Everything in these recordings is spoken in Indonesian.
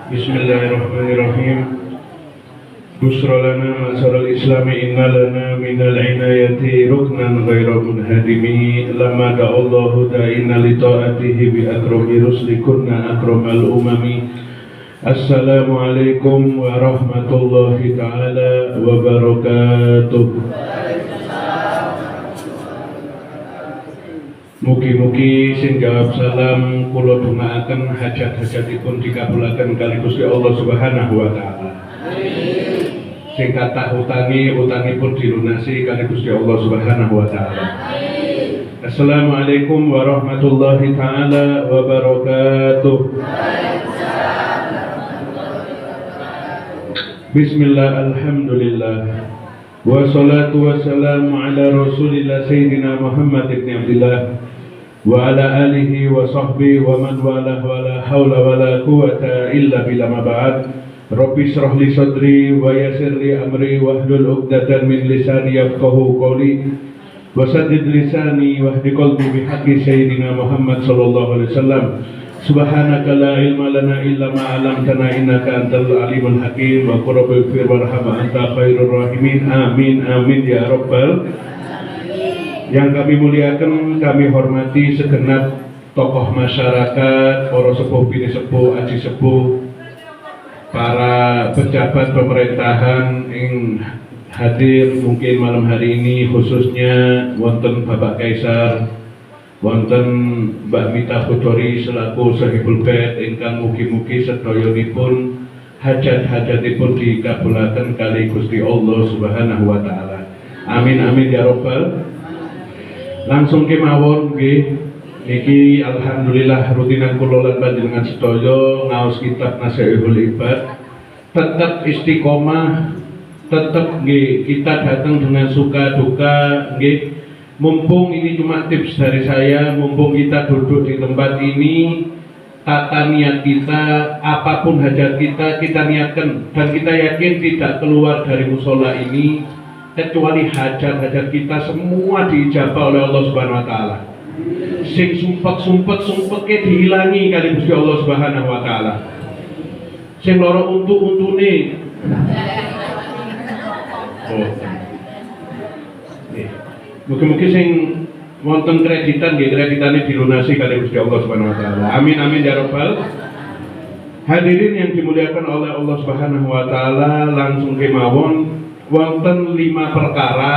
Bismillahirrahmanirrahim. Busra lana masaral islami inna lana minal inayati ruknan ghaira munhadimi lamma da'allahu da'ina li ta'atihi bi akrami ruslikunna akramal umami. Assalamualaikum warahmatullahi ta'ala wabarakatuh. Mugi-mugi sing jawab salam kula dongaaken hajat-hajatipun dikabulaken kali Gusti Allah Subhanahu wa taala. Amin. Sing kathah utangipun dilunasi kali Gusti Allah Subhanahu wa taala. Amin. Assalamualaikum warahmatullahi taala wabarakatuh. Bismillah, alhamdulillah. Wassalatu wassalamu ala rasulillah Sayyidina Muhammad ibn Abdillah wa ala alihi wa sahbihi wa man wala wa la hawla wa la quwata illa billah ma ba'd. Rabbi shrah li sadri wa yassir li amri wahlul 'uqdatam min lisani yafqahu qawli wa saddid lisani wahdi qalbi bi haqqi Sayyidina Muhammad sallallahu alaihi wasallam. Subhanaka la ilma lana illa ma 'allamtana innaka antal alimul hakim wa qul rabbi ighfir warham anta khairur rahimin. Amin amin ya rabbal alamin. Yang kami muliakan, kami hormati segenap tokoh masyarakat, para sepuh bini sepuh, aji sepuh, para pejabat pemerintahan yang hadir mungkin malam hari ini, khususnya wonten Bapak Kaisar, wonten Mbak Mita Khudori selaku Sahibul Bait ingkang mugi-mugi sedoyonipun hajat-hajatipun dikabulaken kali Gusti Allah Subhanahu wa taala. Amin amin ya rabbal. Langsung kemawon nggih, niki alhamdulillah rutinan kula lan panjenengan sedaya ngaos kitab Nasihatul Ibad tetap istiqomah, tetap nggih kita datang dengan suka duka nggih. Mumpung ini cuma tips dari saya, mumpung kita duduk di tempat ini, tata niat kita, apapun hajat kita niatkan, dan kita yakin tidak keluar dari musola ini kecuali hajat-hajat kita semua diijabah oleh Allah Subhanahu wa taala. Sing sumpek-sumpeke dihilangi kali Gusti Allah Subhanahu wa taala. Sing loro untu-untune. Mungkin sing wonten kreditan nggih, kreditane dilunasi kali Gusti Allah Subhanahu wa taala. Amin amin ya rabbal. Hadirin yang dimuliakan oleh Allah Subhanahu wa taala, langsung kemawon wonten 5 perkara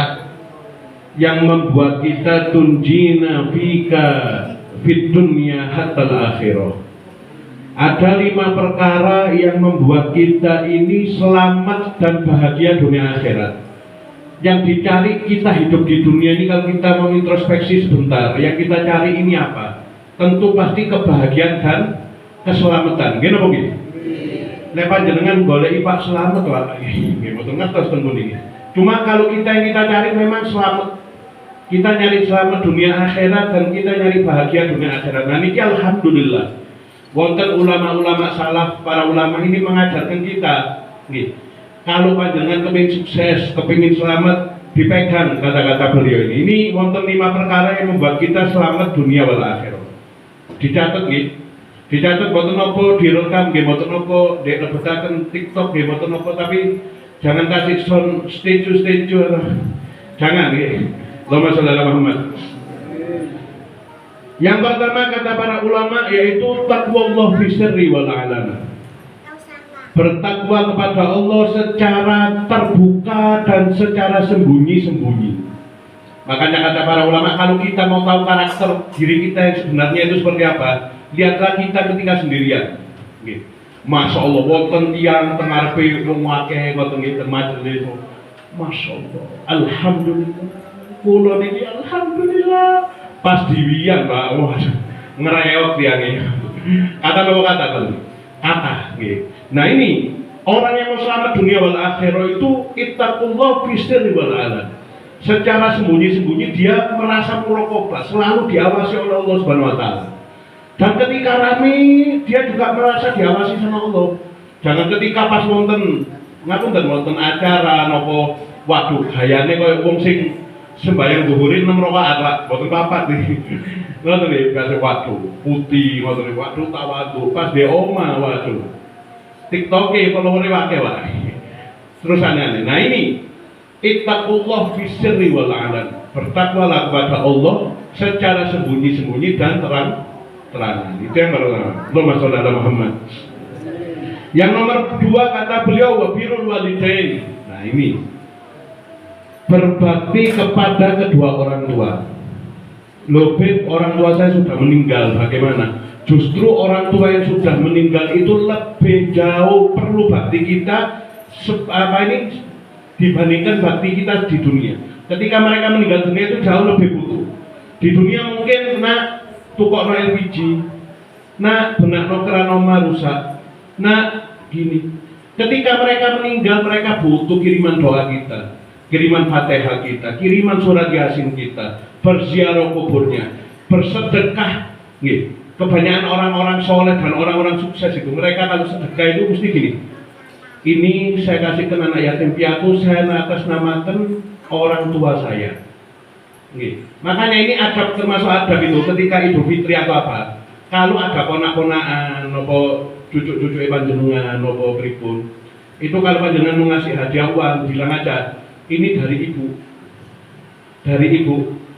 yang membuat kita tunjina fika fid dunya hatta akhirah. Ada 5 perkara yang membuat kita ini selamat dan bahagia dunia akhirat. Yang dicari kita hidup di dunia ini, kalau kita mau introspeksi sebentar, yang kita cari ini apa? Tentu pasti kebahagiaan dan keselamatan. Gini apa gitu? Nek panjenengan goleki Pak selamat lah. Nggih mboten ngertos ten pundi. Cuma kalau kita yang kita cari memang selamat. Kita nyari selamat dunia akhirat dan kita nyari bahagia dunia akhirat. Nah niki alhamdulillah. Wonten ulama-ulama salaf, para ulama ini mengajarkan kita, nih, kalau panjenengan kepingin sukses, kepingin selamat, dipegang kata-kata beliau ini. Ini wonten 5 perkara yang membuat kita selamat dunia wal akhirah. Dicatat nih, dicatat boten nopo, direkam nggih boten nopo, dilebetaken TikTok nggih boten nopo, tapi jangan kasih sound statue, jangan nggih. Allahumma sholli ala Muhammad. Yang pertama kata para ulama yaitu taqwallah fi sirri wal alana. Bertakwa kepada Allah secara terbuka dan secara sembunyi-sembunyi. Makanya kata para ulama, kalau kita mau tahu karakter diri kita yang sebenarnya itu seperti apa, lihatlah kita ketika sendirian. Masya Allah, wonten tiyang tengarepe wong akeh ngoten nggih majelis. Masya Allah, alhamdulillah. Kula niki alhamdulillah. Pas diwian Pak, wah ngereok tiangnya. Kata kata, gitu. Nah ini orang yang mau selamat dunia wal akhirah itu ittaqullah fi sirri wal alan. Secara sembunyi-sembunyi dia merasa muraqabah, selalu diawasi oleh Allah Subhanahu wa taala. Dan ketika rame dia juga merasa diawasi sama Allah. Jangan ketika pas wonten wonten acara nopo, waduh gayane koyo wong sing sembahyang zuhurin 6 rakaat Pak, boten papat iki. Ngoten nggih, kasih waduh putih, ngoten waduh tawadhu, pas di omah waduh. TikTok-e follower-e akeh wae. Terusane. Nah ini ittaqullah fi sirri wal alan. Bertakwalah kepada Allah secara sembunyi-sembunyi dan terang-terangan. Itu yang pertama. Allahumma sholli ala Muhammad. Yang nomor 2 kata beliau wa birrul walidain. Nah ini berbakti kepada kedua orang tua. Lebih orang tua saya sudah meninggal, bagaimana? Justru orang tua yang sudah meninggal itu lebih jauh perlu bakti kita dibandingkan bakti kita di dunia. Ketika mereka meninggal dunia itu jauh lebih butuh. Di dunia mungkin nak tukokno LPG, nak benakno keran omah rusak, nak gini. Ketika mereka meninggal mereka butuh kiriman doa kita, kiriman Fatihah kita, kiriman surat Yasin kita, berziarah kuburnya, bersedekah. Nih, kebanyakan orang-orang soleh dan orang-orang sukses itu, mereka kalau sedekah itu mesti gini. Ini saya kasihkan anak yatim piatu, saya atasnamakan orang tua saya. Nih, makanya ini adab, termasuk adab itu ketika Idul Fitri atau apa. Kalau ada ponak-ponakan, nopo cucu-cucu panjenengan, nopo pripun, itu kalau panjenengan mau ngasih hadiah uang, bilang aja. Ini dari ibu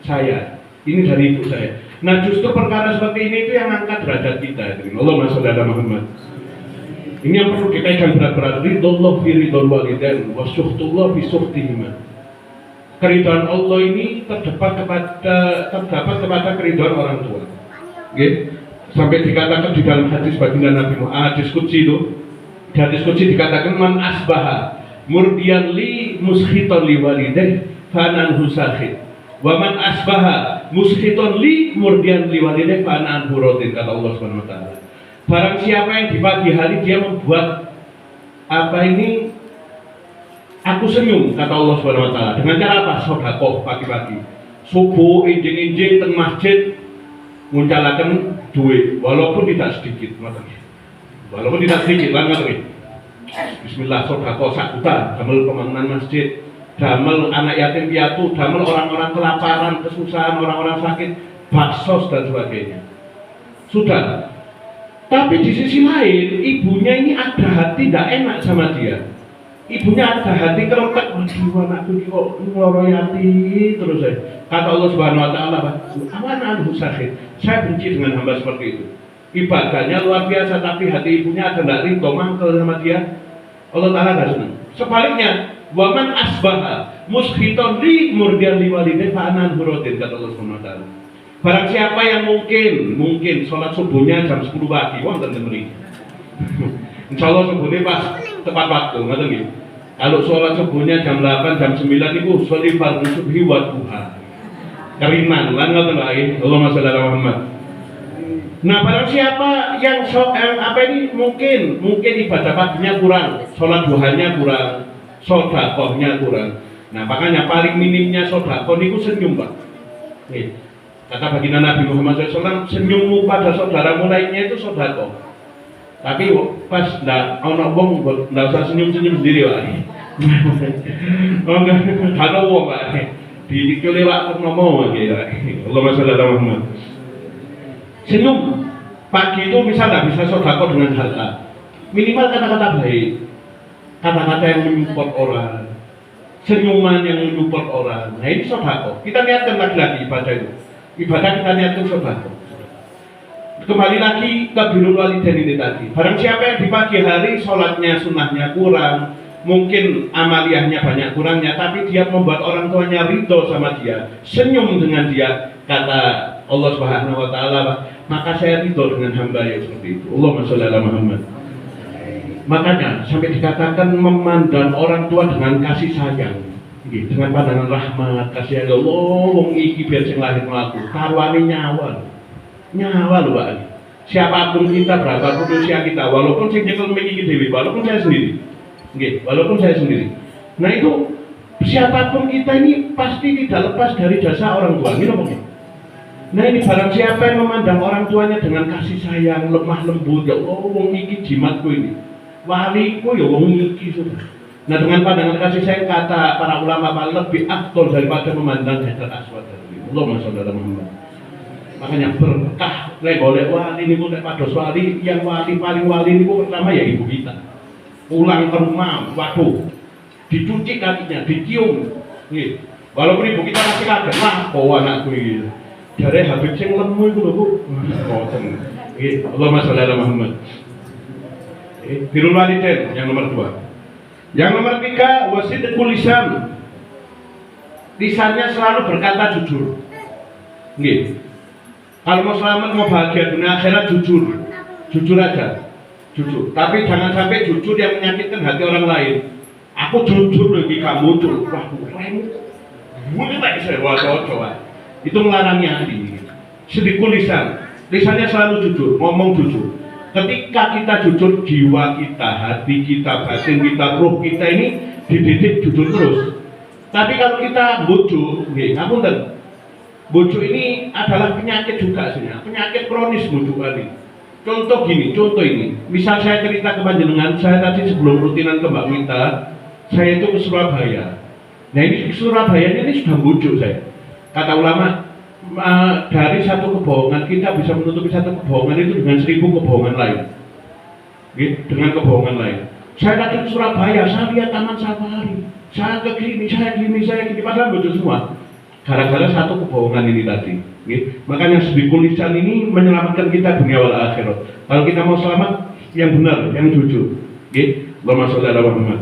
saya, ini dari ibu saya. Nah justru perkara seperti ini itu yang angkat derajat kita. Allahumma sholli ala Muhammad. Ini yang perlu dipegang berat-berat. Ridullah fi ridul walidain wa suhtullah fi suhtihima. Keridhaan Allah ini terdapat kepada keridhaan orang tua. Okay? Sampai dikatakan di dalam hadis baginda Nabi Muhammad, hadis qudsi itu, di hadis qudsi dikatakan man asbaha murdian li muskhiton li walidayh fanan husakhid wa man asbaha muskhiton li murdian li walidayh fanan hurodin, kata Allah Subhanahu wa taala. Barang siapa yang di pagi hari dia membuat aku senyum, kata Allah Subhanahu wa taala, dengan cara apa? Sedekah pagi-pagi. Subuh injing-injing teng masjid nguncalaken duit walaupun tidak sedikit, walaupun tidak sedikit lan ngoten. Bismillah, sedekah sak juta, damel pembangunan masjid, damel anak yatim piatu, damel orang-orang kelaparan, kesusahan, orang-orang sakit, baksos dan sebagainya. Sudah. Tapi di sisi lain, ibunya ini ada hati tidak enak sama dia. Ibunya ada hati kerentek, waduh anakku ini kok ngeloroyati terus saya. Kata Allah Subhanahu wa taala, awan sakit. Saya benci dengan hamba seperti itu. Ibadahnya luar biasa tapi hati ibunya ada tidak rinto mangkel sama dia. Allah taala enggak senang. Sebaliknya, waman asbaha muskhiton li murdian li walidain fa anan hurodin, kata Allah Subhanahu wa taala. Barang siapa yang mungkin sholat subuhnya jam 10 pagi, wonten mriki. Insyaallah subuhnya pas tepat waktu, ngoten nggih. Kalau sholat subuhnya jam 8, jam 9 niku sholli fardhu subhi wa duha. Keriman lan ngoten wae. Allahumma shalli ala Muhammad. Nah, barang siapa yang mungkin ibadah paginya kurang, sholat duhanya kurang, sedekahnya kurang. Nah, makanya paling minimnya sedekah niku senyum, Pak. Nih, kata baginda Nabi Muhammad SAW, senyummu pada saudaramu lainnya itu sedekah. Tapi pas ndak ana wong ndak usah senyum-senyum sendiri, Pak. Oh enggak, ada wong, Pak. Dilewat ngomong gitu. Allahumma shalli ala Muhammad. Senyum pagi itu misal tidak bisa sedekah dengan harta, minimal kata-kata baik, kata-kata yang menyupport orang, senyuman yang menyupport orang. Nah ini sedekah. Kita niatkan lagi ibadah itu. Ibadah kita niatkan sedekah. Kembali lagi ke birrul walidain ini tadi. Barang siapa yang di pagi hari sholatnya sunnahnya kurang, mungkin amaliyahnya banyak kurangnya, tapi dia membuat orang tuanya ridho sama dia, senyum dengan dia, kata Allah Subhanahu wa taala, maka saya ridho dengan hamba yang seperti itu. Allahumma sholli ala Muhammad. Makanya sampai dikatakan memandang orang tua dengan kasih sayang, dengan pandangan rahmat, kasih sayang. Allah wong iki biar sing lahir mlaku, taruhane nyawa lho, Pak. Siapapun kita, berapapun usia kita, walaupun sing nyekel iki dhewe, walaupun saya sendiri. Walaupun saya sendiri. Nah itu siapapun kita ini pasti tidak lepas dari jasa orang tua. Ini apa? Nah ini barang siapa yang memandang orang tuanya dengan kasih sayang, lemah lembut, ya Allah, wong iki jimatku ini, waliku ya wong iki sudah. Nah dengan pandangan kasih sayang, kata para ulama lebih afdol daripada memandang Hajar Aswad. Allahumma sholli ala Muhammad. Makanya berkah lek golek wali niku nek pados wali, yang wali paling wali niku pertama ya ibu kita. Pulang ke rumah, waduh, dicuci kakinya, dicium. Nggih. Walaupun ibu kita masih kaget, wah, kok anakku iki. Jare Habib sing lemu iku lho, Bu. Ngoten. Nggih, Allahumma sholli ala Muhammad. Birrul walidain yang nomor 2. Yang nomor 3, wasidqul lisan. Lisannya selalu berkata jujur. Nggih. Kalau mau selamat, mau bahagia dunia akhirat, jujur aja. Jujur, tapi jangan sampai jujur yang menyakitkan hati orang lain. Aku jujur lagi kamu tuh, wah keren, mulai tak bisa coba. Itu melarangnya hati. Sedikit lisannya selalu jujur, ngomong jujur. Ketika kita jujur, jiwa kita, hati kita, batin kita, roh kita ini dididik jujur terus. Tapi kalau kita bojo, ngapunten, bojo ini adalah penyakit juga sebenarnya, penyakit kronis bojo kali. Contoh ini, misal saya cerita ke panjenengan, saya tadi sebelum rutinan ke Mbak Minta, saya itu ke Surabaya. Nah ini Surabaya ini sudah bujuk saya. Kata ulama, dari satu kebohongan kita bisa menutupi satu kebohongan itu dengan 1000 kebohongan lain. Dengan kebohongan lain. Saya tadi ke Surabaya, saya lihat taman safari, saya ke sini, saya gini, padahal bujuk semua. Gara-gara satu kebohongan ini tadi. Makanya sedikit lisan ini menyelamatkan kita dunia wal akhirat. Kalau kita mau selamat, yang benar, yang jujur. Allahumma sholli ala Muhammad.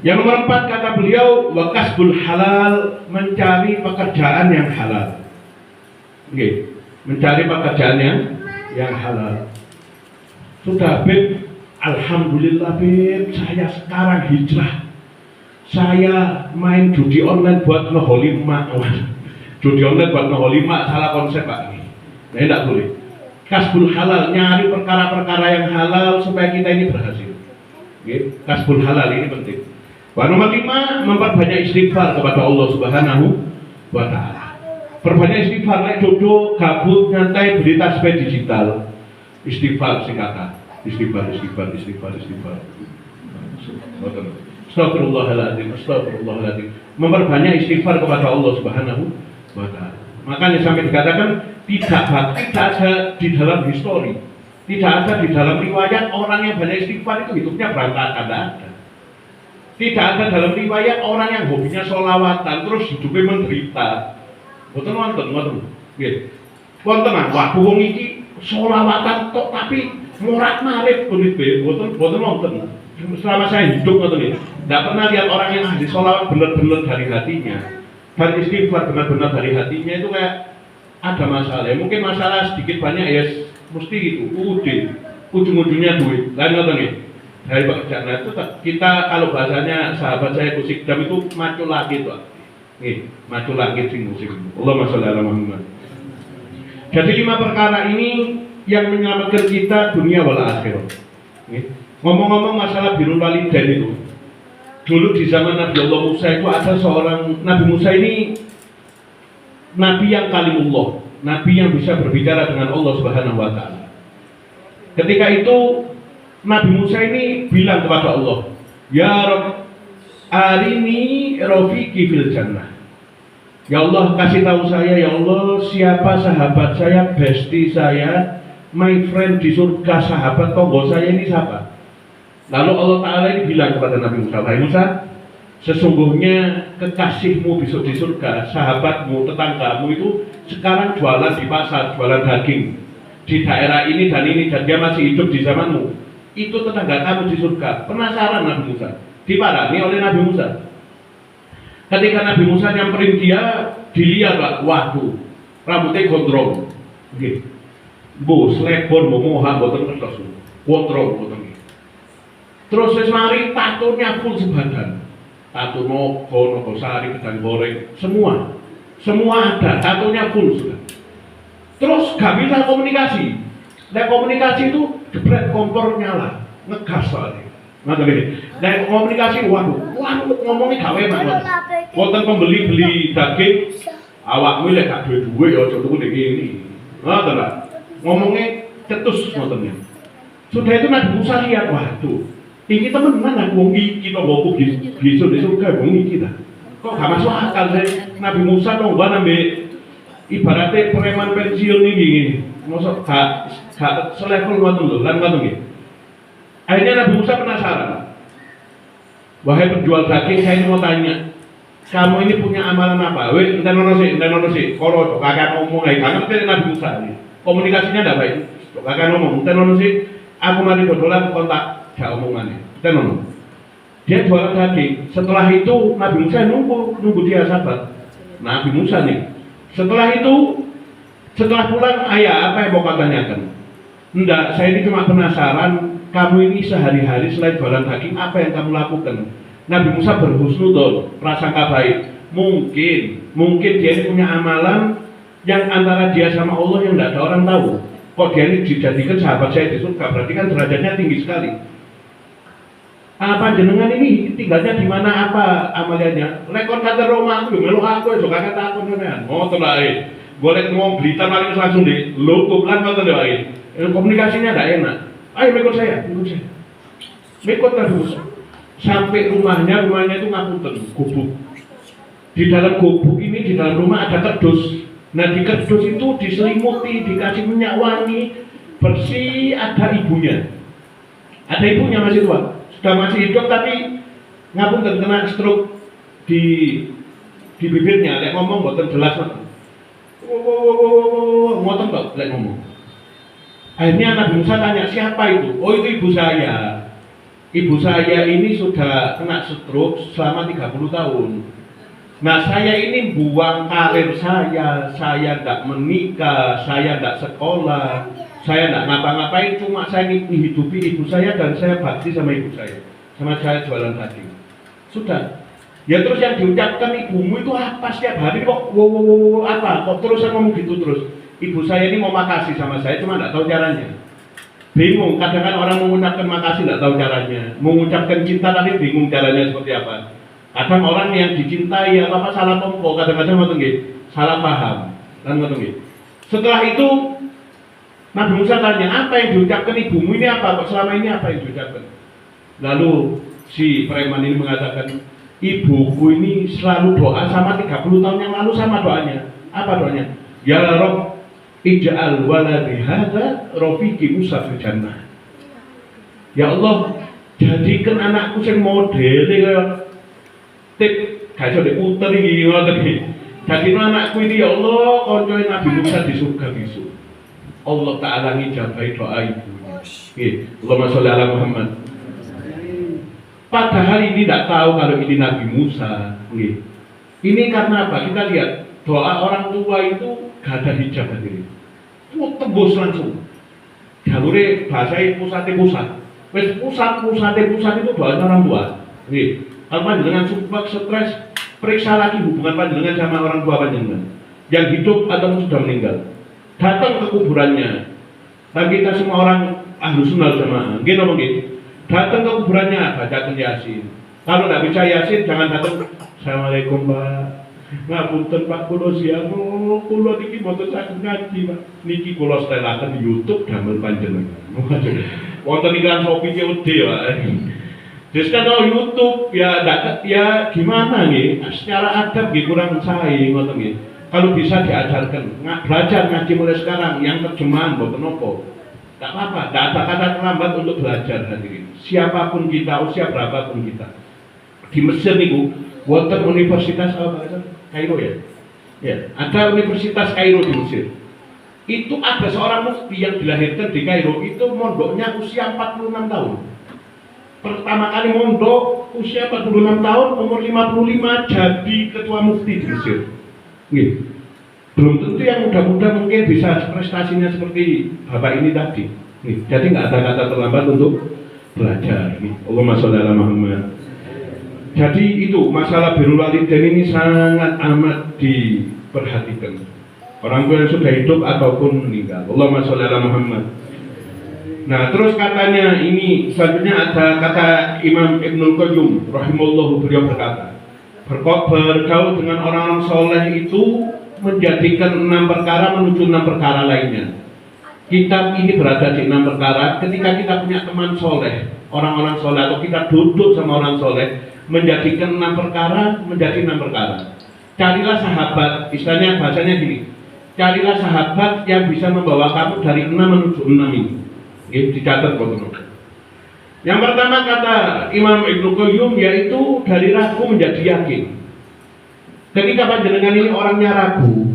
Yang nomor 4 kata beliau, wa kasbul halal, mencari pekerjaan yang halal. Mencari pekerjaan yang halal. Sudah, Beb, alhamdulillah, Beb, saya sekarang hijrah. Saya main judi online buat ngeholima. Judi online buat ngeholima, salah konsep, Pak. Nah, tidak boleh. Kasbul halal, nyari perkara-perkara yang halal supaya kita ini berhasil. Kasbul halal ini penting. Nomor 5, memperbanyak istighfar kepada Allah Subhanahu wa taala. Perbanyak istighfar, nek duduk gabut nyantai beli tasbih digital. Istighfar singkatan. Istighfar. Astagfirullahaladzim. Memperbanyak istighfar kepada Allah Subhanahu wa taala. Makanya sampai dikatakan tidak ada di dalam histori, tidak ada di dalam riwayat orang yang banyak istighfar itu hidupnya berantakan, tidak ada. Tidak ada dalam riwayat orang yang hobinya sholawatan terus hidupnya menderita. Boten wonten. Wonten waktu wong iki sholawatan tok tapi morat-marit kulit be, boten wonten. Selama saya hidup ngoten iki. Tidak pernah lihat orang yang ahli sholawat benar-benar dari hatinya dan istighfar benar-benar dari hatinya itu kayak ada masalah. Mungkin masalah sedikit banyak ya mesti itu ujung-ujungnya duit. Lain nggak nih dari pekerjaan itu kita kalau bahasanya sahabat saya Kusik Dam itu macu lagi tuh. Nih macu lagi sing musik. Allahumma sholli ala Muhammad. Jadi 5 perkara ini yang menyelamatkan kita dunia wal akhirat. Ngomong-ngomong masalah birrul walidain itu, dulu di zaman Nabi Allah Musa itu ada seorang Nabi Musa ini Nabi yang kalimullah, Nabi yang bisa berbicara dengan Allah Subhanahu Wa Taala. Ketika itu Nabi Musa ini bilang kepada Allah, Ya Rabb, arini rafiqi fil jannah. Ya Allah, kasih tahu saya, ya Allah, siapa sahabat saya, bestie saya, my friend di surga, sahabat tonggo saya ini siapa? Lalu Allah Ta'ala ini bilang kepada Nabi Musa, Wahai Musa, sesungguhnya kekasihmu besok di surga, sahabatmu, tetanggamu itu sekarang jualan di pasar, jualan daging di daerah ini dan dia masih hidup di zamanmu. Itu tetangga kamu di surga. Penasaran Nabi Musa, diparani oleh Nabi Musa. Ketika Nabi Musa nyamperin dia, dilihat lah, waduh, rambutnya gondrong, gitu. Bu, selebor, momoha, boten kertas, gondrong, boten. Terus wis mari tatonya full sebadan, tato nogo sari, gedang goreng, semua ada, tatonya full sudah. Terus gak bisa komunikasi, komunikasi itu jebret kompor nyala, ngegas soalnya. Nah komunikasi, waduh ngomongnya gawe banget. Wonten pembeli beli daging, awakmu lek gak duwe ya aja tuku nek ngene. Ngoten lah. Ngomongnya cetus ngotennya. Sudah itu Nabi Musa lihat, waduh, ini temenan aku wong iki to mbokku bisa di surga wong iki ta. Kok gak masuk akal sih Nabi Musa to nambah ibaratnya preman pensiun iki. Mosok gak selevel ngoten lho, lan ngoten nggih. Akhirnya Nabi Musa penasaran. Wahai penjual daging, saya ini mau tanya, kamu ini punya amalan apa? Weh, enten ono sih. Kalau kakak ngomong, kangen dari Nabi Musa ini. Komunikasinya tidak baik. Kakak ngomong, enten ono sih. Aku mari dodolan kontak, gak omongannya. Enten ono. Dia jualan daging. Setelah itu Nabi Musa nunggu dia sabar. Nabi Musa nih. Setelah pulang, ayah apa yang mau kau tanyakan? Enggak, saya ini cuma penasaran. Kamu ini sehari-hari selain jualan daging, apa yang kamu lakukan? Nabi Musa berhusnudon, prasangka baik. Mungkin dia ini punya amalan yang antara dia sama Allah yang tidak ada orang tahu. Kok dia ini dijadikan sahabat saya di surga, berarti kan derajatnya tinggi sekali. Apa jenengan ini tinggalnya di mana, apa amaliannya? Rekor kata Roma aku, melu aku, juga kata aku jenengan. Oh terlalu, boleh ngomong berita paling langsung di lokup lan kata doain. Komunikasinya tidak enak. Ayo ikut saya. Ikut Nabi Musa. Sampai rumahnya itu ngapunten, gubuk. Di dalam gubuk ini, di dalam rumah ada kerdus. Nah di kerdus itu diselimuti, dikasih minyak wangi, bersih, ada ibunya. Ada ibunya masih tua. Sudah masih hidup tapi ngapunten kena stroke di bibirnya. Lek ngomong boten jelas. Ngoten kok lek ngomong. Akhirnya Nabi Musa tanya, siapa itu? Oh itu ibu saya. Ibu saya ini sudah kena stroke selama 30 tahun. Nah saya ini buang karir saya tidak menikah, saya tidak sekolah, saya tidak ngapa-ngapain, cuma saya menghidupi ibu saya dan saya bakti sama ibu saya. Sama saya jualan daging. Sudah. Ya terus yang diucapkan ibumu itu apa setiap hari kok apa? Kok terus ngomong gitu terus? Ibu saya ini mau makasih sama saya, cuma tidak tahu caranya. Bingung, kadang-kadang orang mengucapkan makasih tidak tahu caranya. Mengucapkan cinta tapi bingung caranya seperti apa. Kadang orang yang dicintai atau apa salah tompo, kadang-kadang salah paham. Dan setelah itu Nabi Musa tanya, apa yang diucapkan ibumu ini apa? Kok selama ini apa yang diucapkan? Lalu si preman ini mengatakan, ibuku ini selalu doa sama 30 tahun yang lalu sama doanya. Apa doanya? Ya Rabb, ij'al waladi hadza rafiqi Musa fil jannah. Ya Allah, jadikan anakku sing modele kaya tip gajah diputer iki ngoten iki. Jadikan anakku ini ya Allah koncoe Nabi Musa di surga besok. Allah Ta'ala ngijabahi doa ibunya. Nggih, Allahumma sholli ala Muhammad. Padahal ini tidak tahu kalau ini Nabi Musa. Ini karena apa? Kita lihat doa orang tua itu gak ada hijab hadirin. Itu tembus langsung. Jalure bahasa pusat. Wes pusat itu doanya orang tua. Kalau panjenengan sumpah stres, periksa lagi hubungan panjenengan sama orang tua panjenengan yang hidup atau sudah meninggal. Datang ke kuburannya. Bagi kita semua orang Ahlus Sunnah Jamaah, datang ke kuburannya, baca Yasin. Kalau tidak bisa Yasin, jangan datang. Assalamualaikum Pak. Ngapunten Pak, kulo siang, kulo niki mboten saged ngaji Pak. Niki kulo stelaken di YouTube damel panjenengan. Wonten iklan Shopee COD Pak. Terus kalau YouTube ya gimana nih? Secara adab kurang sae ngoten nggih. Kalau bisa diajarkan, belajar ngaji mulai sekarang, yang terjemahan mboten nopo. Tidak apa-apa, tidak ada kata terlambat untuk belajar hadirin. Siapapun kita, usia berapapun kita. Di Mesir niku, wonten Universitas Kairo ya. Ya, ada Universitas Kairo di Mesir. Itu ada seorang mufti yang dilahirkan di Kairo, itu mondoknya usia 46 tahun. Pertama kali mondok usia 46 tahun, umur 55 jadi ketua mufti di Mesir. Belum tentu yang muda-muda mungkin bisa prestasinya seperti bapak ini tadi. Jadi nggak ada kata terlambat untuk belajar. Allahumma sholli ala Muhammad. Jadi itu masalah birrul walidain ini sangat amat diperhatikan. Orang tua yang sudah hidup ataupun meninggal. Allahumma sholli ala Muhammad. Nah terus katanya ini selanjutnya ada kata Imam Ibnul Qayyim rahimahullah, beliau berkata, bergaul dengan orang-orang soleh itu menjadikan 6 perkara menuju 6 perkara lainnya. Kita ini berada di 6 perkara ketika kita punya teman soleh, orang-orang soleh, atau kita duduk sama orang soleh, menjadikan 6 perkara menjadi 6 perkara. Carilah sahabat, istilahnya bahasanya gini, carilah sahabat yang bisa membawa kamu dari 6 menuju 6 ini. Dicatat teman-teman. Yang pertama kata Imam Ibnu Qayyim yaitu dari ragu menjadi yakin. Ketika panjenengan ini orangnya ragu,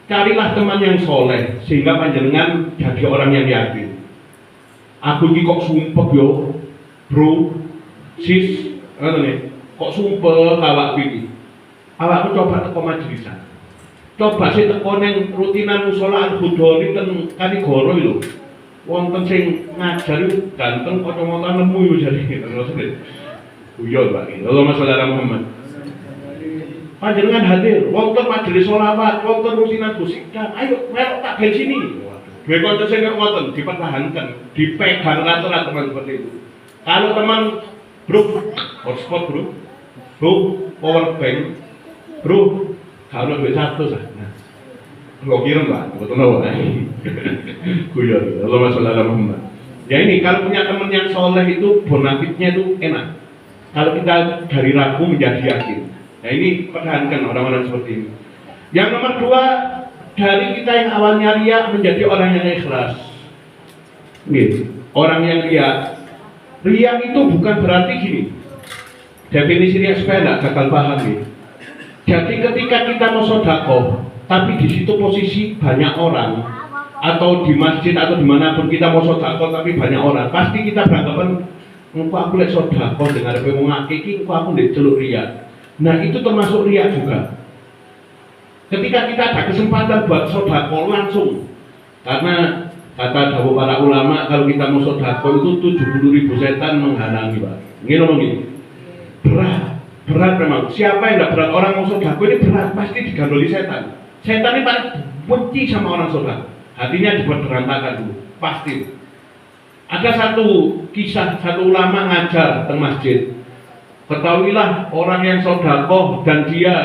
carilah teman yang soleh sehingga panjenengan jadi orang yang yakin. Aku ini kok sumpah yo, bro, sis, kok sumpah awak ini. Awakku coba teko majlisan. Coba sih teko neng rutinan musola Al-Khudori ten Kanigoro lho. Wonten sing ngajar itu ganteng kacamata nemu yo jare terus. Guyon Pak. Allahumma sholli ala Muhammad. Panjenengan hadir, wonten majelis sholawat, wonten rutinan busikan. Ayo melok tak ben sini. Duwe kanca sing ngoten dipertahankan, dipegang rata-rata teman seperti itu. Kalau teman bro, hotspot bro, power bank, bro, kalau duit 100 nah. Lo kirim lah, betul nggak? Guyon, Allahumma sholli ala Muhammad. Ya ini kalau punya teman yang soleh itu bonafitnya itu enak. Kalau kita dari ragu menjadi yakin. Nah ini pertahankan orang-orang seperti ini. Yang nomor 2, dari kita yang awalnya riya menjadi orang yang ikhlas. Orang yang riya. Riya itu bukan berarti gini. Definisi riya supaya tidak gagal paham nih. Jadi ketika kita mau sedekah, tapi di situ posisi banyak orang, atau di masjid atau dimanapun kita mau sedekah tapi banyak orang, pasti kita beranggapan engko aku lek sedekah dengan arep wong akeh iki engko aku ndek celuk riya. Nah itu termasuk riya juga. Ketika kita ada kesempatan buat sedekah langsung, karena kata dawuh para ulama kalau kita mau sedekah itu 70.000 setan menghalangi Pak. Ngene ngomong gitu. Berat memang. Siapa yang tidak berat? Orang mau sedekah ini berat, pasti digandoli setan. Setan ini paling benci sama orang sedekah. Hatinya dibuat berantakan dulu, pasti. Ada satu kisah, satu ulama ngajar di masjid. Ketahuilah orang yang sedekah dan dia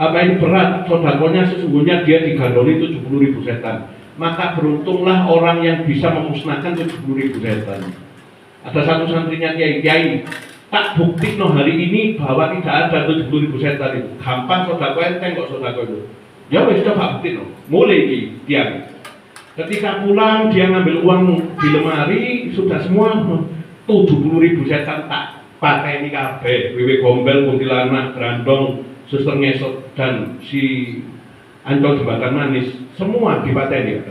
ini berat, sedekahnya sesungguhnya dia digandoli 70.000 setan. Maka beruntunglah orang yang bisa memusnahkan 70.000 setan. Ada satu santrinya kiai, tak bukti hari ini bahwa tidak ada 70.000 setan itu. Gampang sedekah enteng kok sedekah itu. Ya wis coba bukti mulai dia. Ketika pulang dia ngambil uang di lemari, sudah semua 70.000 setan tak pakai ini kabeh. Wiwi Gombel, Kuntilanak, Grandong, Suster Ngesot dan si Ancol Jembatan Manis semua dipateni.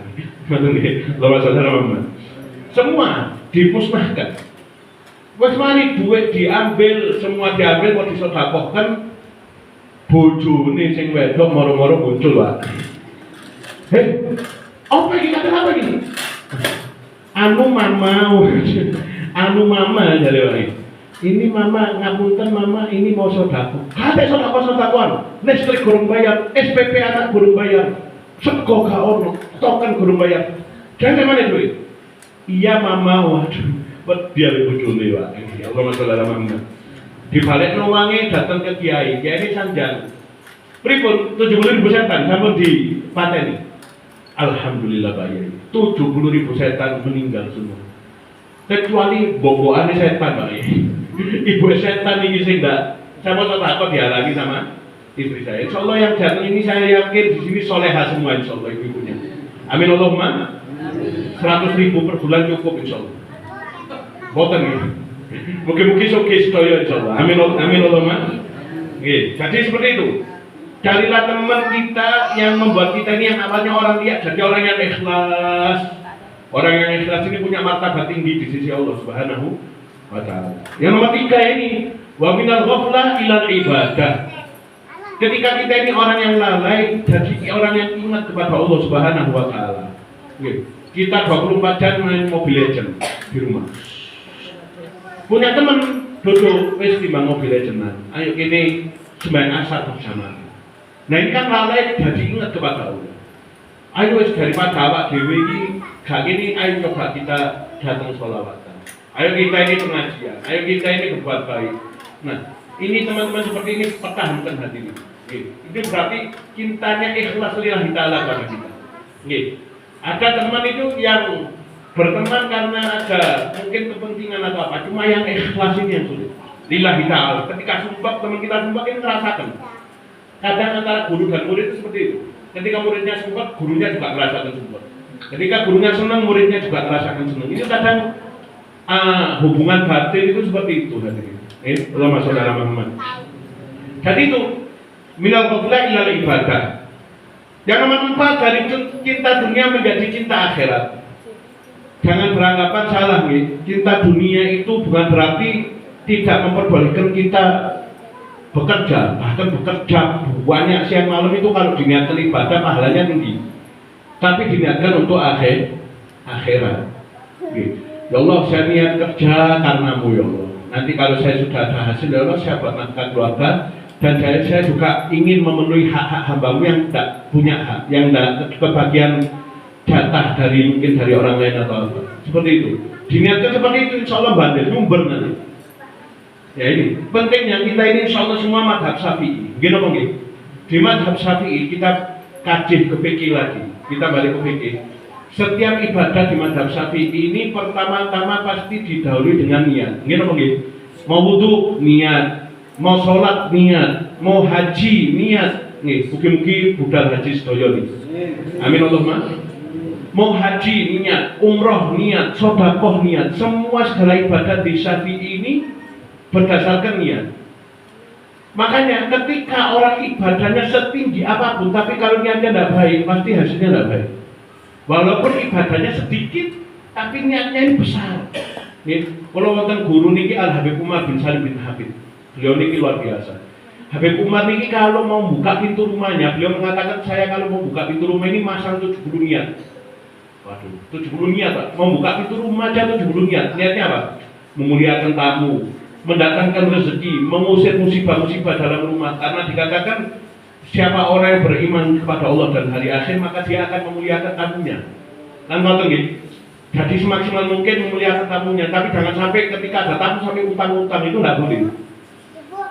Semua dimusnahkan. Wes mari duit diambil, semua diambil mau disedekahkan. Bojone sing wedok moro-moro muncul, Pak. Apa iki apa iki? Anu mama jare wae. Ini mama ngapunten mama ini mau sedekah. Kate sedekah-sedekahan. Listrik gurung bayar, SPP anak gurung bayar. Sego gak ono, token gurung bayar. Jangan mana duit? Iya mama, waduh. Biar bojone wae. Ya Allah masalah Muhammad. Dibalik ruangnya datang ke kiai ini sanjang. Pripun 70.000 setan sampun dipateni. Alhamdulillah Pak Yai. 70.000 setan meninggal semua. Kecuali bokokane setan Pak Yai. Ibu setan ini sih enggak. Saya mau takut dihalangi sama istri saya. Insyaallah yang datang ini saya yakin di sini soleha semua insyaallah ibunya. Amin Allahumma. 100.000 per bulan cukup insyaallah. Boten ya. Mungkin sukses sedaya insyaallah. Amin Allahumma. Nggih. Jadi seperti itu. Carilah teman kita yang membuat kita ini yang awalnya orang lihat jadi orang yang ikhlas. Orang yang ikhlas ini punya martabat tinggi di sisi Allah Subhanahu wa taala. Yang nomor 3 ini, wa minal ghaflah ilal ibadah. Ketika kita ini orang yang lalai jadi orang yang ingat kepada Allah Subhanahu wa taala. Kita 24 jam main Mobile Legends di rumah. Punya teman duduk wis timbang Mobile Legends. Ayo kene sembahyang asar bersama. Nah ini kan lalai jadi ingat kepada Allah. Ayo wis daripada awak dhewe iki gak gini, ayo coba kita datang sholawatan. Ayo kita ini pengajian, ayo kita ini berbuat baik. Nah ini teman-teman seperti ini pertahankan hati ini. Itu berarti cintanya ikhlas lillahi ta'ala pada kita. Ada teman itu yang berteman karena ada mungkin kepentingan atau apa, cuma yang ikhlas ini yang sulit. Lillahi ta'ala. Ketika sumpah, teman kita sumpah ini merasakan. Kadang antara guru dan murid itu seperti itu. Ketika muridnya sumpah, gurunya juga merasakan sumpah. Ketika gurunya senang, muridnya juga merasakan senang. Ini kadang hubungan batin itu seperti itu. Allahumma sholli ala Muhammad. Jadi itu minal ghaflah ilal ibadah. Yang nomor 4 dari cinta dunia menjadi cinta akhirat. Jangan beranggapan salah nih. Cinta dunia itu bukan berarti tidak memperbolehkan kita bekerja, bahkan bekerja banyak siang malam itu kalau diniatkan ibadah pahalanya tinggi. Tapi diniatkan untuk akhirat. Ya Allah, saya niat kerja karenamu ya Allah. Nanti kalau saya sudah ada hasil ya Allah, saya buat nafkah keluarga dan saya juga ingin memenuhi hak-hak hambamu yang tidak punya hak, yang tidak kebagian jatah dari mungkin dari orang lain atau apa. Seperti itu. Diniatkan seperti itu, insya Allah bandel, nyumber nanti. Ya ini, pentingnya kita ini insya Allah semua madhab syafi'i. Gini apa nggih? Di madhab syafi'i kita kaji ke fikih lagi. Kita balik ke fikih. Setiap ibadah di madhab syafi'i ini pertama-tama pasti didahului dengan niat. Gini apa nggih? Mau wudu niat, mau sholat niat, mau haji niat. Nih, mugi-mugi budal haji sedaya nih. Amin Allahumma. Mau haji niat, umroh niat, sedekah niat, semua segala ibadah di syafi'i ini berdasarkan niat. Makanya ketika orang ibadahnya setinggi apapun, tapi kalau niatnya tidak baik, pasti hasilnya tidak baik. Walaupun ibadahnya sedikit, tapi niatnya ini besar. Kalau wonten guru niki Al Habib Umar bin Salim bin Habib, beliau niki luar biasa. Habib Umar niki kalau mau buka pintu rumahnya, beliau mengatakan saya kalau mau buka pintu rumah ini masang 70 niat. Waduh, 70 niat Pak. Mau buka pintu rumah aja 70 niat. Niatnya apa? Memuliakan tamu, mendatangkan rezeki, mengusir musibah-musibah dalam rumah. Karena dikatakan siapa orang yang beriman kepada Allah dan hari akhir maka dia akan memuliakan tamunya. Kan ngoten nggih? Jadi semaksimal mungkin memuliakan tamunya, tapi jangan sampai ketika ada tamu sampai utang-utang, itu enggak boleh.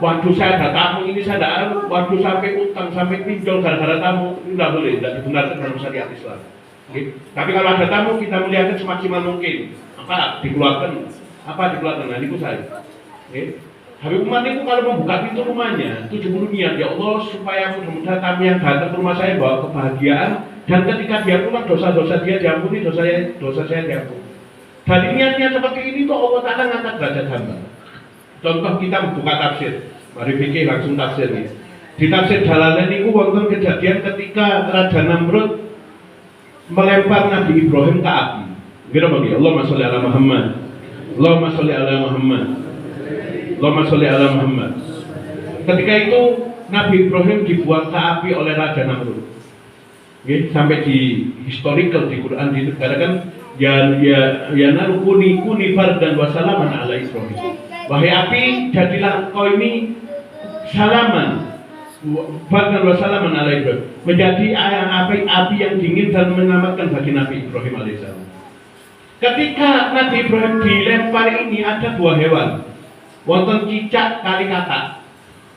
Waduh saya ada tamu ini saya tidak, waduh sampai utang, sampai pinjol gara-gara tamu, itu enggak boleh, tidak dibenarkan dalam syariat Islam. Tapi kalau ada tamu kita muliakan semaksimal mungkin. Apa dikeluarkan? Nah ini saya. Habib Umar itu kalau membuka pintu rumahnya 70 niat, ya Allah supaya mudah-mudahan tamu yang datang ke rumah saya bawa kebahagiaan, dan ketika dia pulang dosa-dosa dia diampuni, dosa saya diampuni. Dari niatnya seperti ini tuh Allah Ta'ala ngangkat derajat hamba. Contoh kita membuka tafsir, mari fikih langsung tafsir nih. Di tafsir Jalalain itu wonten kejadian ketika Raja Namrud melempar Nabi Ibrahim ke api. Gimana bagi Allahumma sholli ala Muhammad. Allahumma sholli ala Muhammad. Allahumma sholli ala Muhammad. Ketika itu Nabi Ibrahim dibuang ke api oleh Raja Namrud. Sampai di historical di Quran dikatakan ya naru kuni fardan wa salaman ala Ibrahim. Wahai api, jadilah kau ini salaman fardan wa salaman ala Ibrahim. Menjadi api yang dingin dan menyelamatkan bagi Nabi Ibrahim alaihissalam. Ketika Nabi Ibrahim dilempar ini ada dua hewan, wonten cicak kali kata.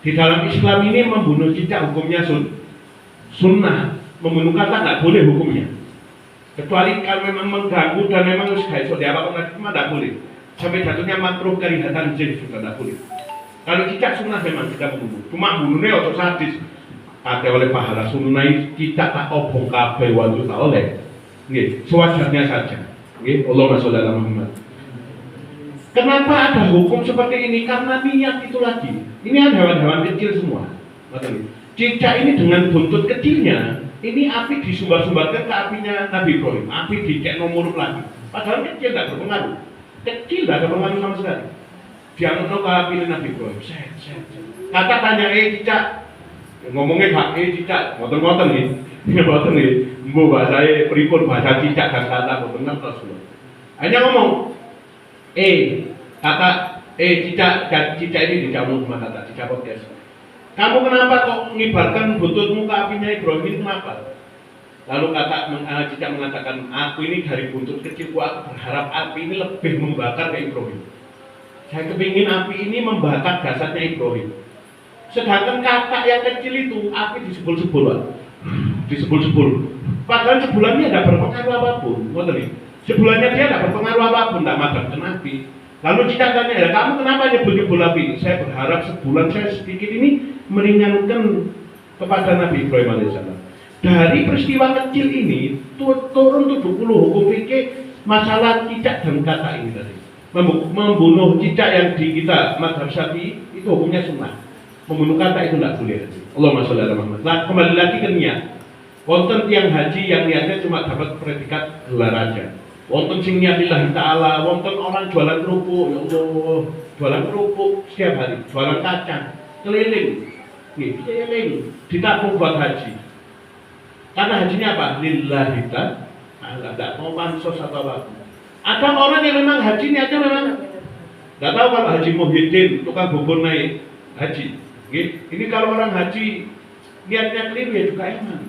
Di dalam Islam ini membunuh cicak hukumnya sunnah, membunuh kata nggak boleh hukumnya. Kecuali kalau memang mengganggu dan memang sudah iso diapa-apa lagi mah nggak boleh. Sampai jatuhnya makruh karihatan jin juga nggak boleh. Kalau cicak sunnah memang kita membunuh. Cuma bunuhnya untuk sadis. Kata oleh pahala sunnah cicak tak obong kabeh waktu tak oleh. Nggih, sewajarnya saja. Allahumma sholli ala Muhammad. Kenapa ada hukum seperti ini? Karena niat itu lagi. Ini ada hewan-hewan kecil semua. Cicak ini dengan buntut kecilnya, ini api disumbar-sumbarkan ke apinya Nabi Ibrahim. Api dicek nomor lagi. Padahal kecil tidak berpengaruh. Kecil tidak ada pengaruh sama sekali. Dianggap ke api Nabi Ibrahim. Kata tanya cicak, ngomongnya Pak cicak, ngoten-ngoten nih. Ngoten nih. Mbok bahasa pripun bahasa cicak dan kata benar Rasulullah. Hanya ngomong cicak ini dijamu sama kata cicak podcast. Kamu kenapa kok mengibarkan buntutmu ke apinya Ibrahim ini kenapa? Lalu cicak mengatakan, aku ini dari buntut kecilku, aku berharap api ini lebih membakar ke Ibrahim. Saya kepingin api ini membakar jasadnya Ibrahim. Sedangkan kakak yang kecil itu api disebul-sebul. Padahal sebulannya tidak berpengaruh apapun. Sebulannya dia tidak berpengaruh apapun, tidak madamkan api. Lalu cicak tanya, kamu kenapa nyebul-nyebul api? Saya berharap sebulan saya sedikit ini meringankan kepada Nabi Ibrahim alaihissalam. Dari peristiwa kecil ini turun 70 hukum fikih masalah cicak dan kata ini tadi. Membunuh cicak yang di kita mazhab Syafi'i itu hukumnya sunnah. Membunuh kata itu tidak boleh. Allahumma sholli ala Muhammad. Nah, kembali lagi ke niat. Wonten tiang haji yang niatnya cuma dapat predikat gelar aja. Wonten sing niat lillahi ta'ala, wonten orang jualan kerupuk, ya Allah, jualan kerupuk setiap hari, jualan kacang, keliling, ditabung buat haji. Karena hajinya apa? Lillahi ta'ala, tidak mau pansos atau apa. Ada orang yang memang haji niatnya memang tidak tahu kalau Haji Muhyiddin tukang bubur naik haji. Ini kalau orang haji niatnya keliru ya juga iman.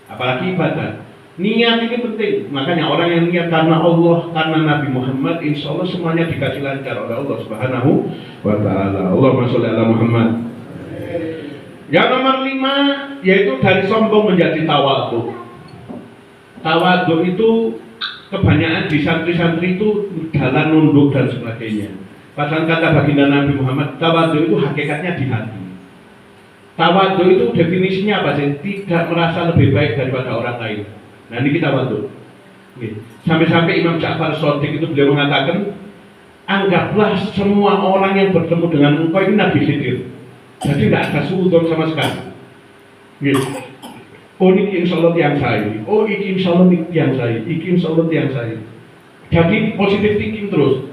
Apalagi ibadah. Niat ini penting. Makanya orang yang niat karena Allah, karena Nabi Muhammad, insya Allah semuanya dikasih lancar oleh Allah Subhanahu wa Ta'ala. Allahumma sholli ala Muhammad. Yang nomor 5 yaitu dari sombong menjadi tawadhu. Tawadhu itu kebanyakan di santri-santri itu jalan nunduk dan sebagainya. Padahal kata baginda Nabi Muhammad, tawadhu itu hakikatnya di hati. Tawadhu itu definisinya apa sih? Tidak merasa lebih baik daripada orang lain. Nah ini kita tawadhu. Sampai-sampai Imam Ja'far Shadiq itu beliau mengatakan, anggaplah semua orang yang bertemu dengan engkau ini Nabi Khidir. Jadi tidak ada suudon sama sekali. Oh ini insya Allah tiang saya. Oh ini insya Allah tiang saya. Ini insya Allah tiang saya. Jadi positif thinking terus.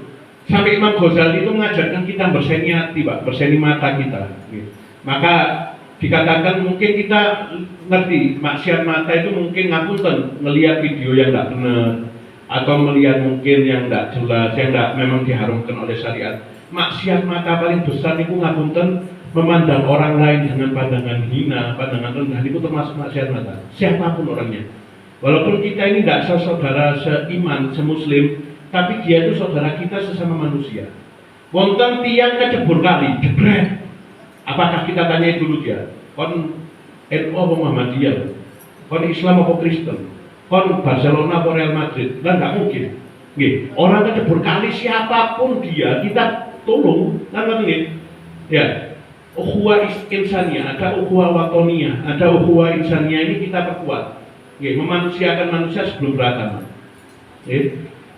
Sampai Imam Ghazali itu mengajarkan kita berseni hati, Pak, berseni mata kita. Maka dikatakan mungkin kita ngerti maksiat mata itu mungkin ngapunten ngelihat video yang tidak benar atau melihat mungkin yang tidak jelas, yang tidak memang diharamkan oleh syariat. Maksiat mata paling besar itu ngapunten memandang orang lain dengan pandangan hina, pandangan rendah, itu termasuk maksiat mata. Siapapun orangnya. Walaupun kita ini tidak saudara seiman, semuslim, tapi dia itu saudara kita sesama manusia. Wonten tiang kecebur kali, jebret. Apakah kita tanya dulu dia? Kon NU apa Muhammadiyah? Kon Islam apa Kristen? Kon Barcelona apa Real Madrid? Lah nggak mungkin. Nggih, orang kecebur kali siapapun dia, kita tolong, kan nggih. Ya. Ukhuwah insaniyah, ada ukhuwah watoniyah, ada ukhuwah insaniyah ini kita perkuat. Memanusiakan manusia sebelum beragama.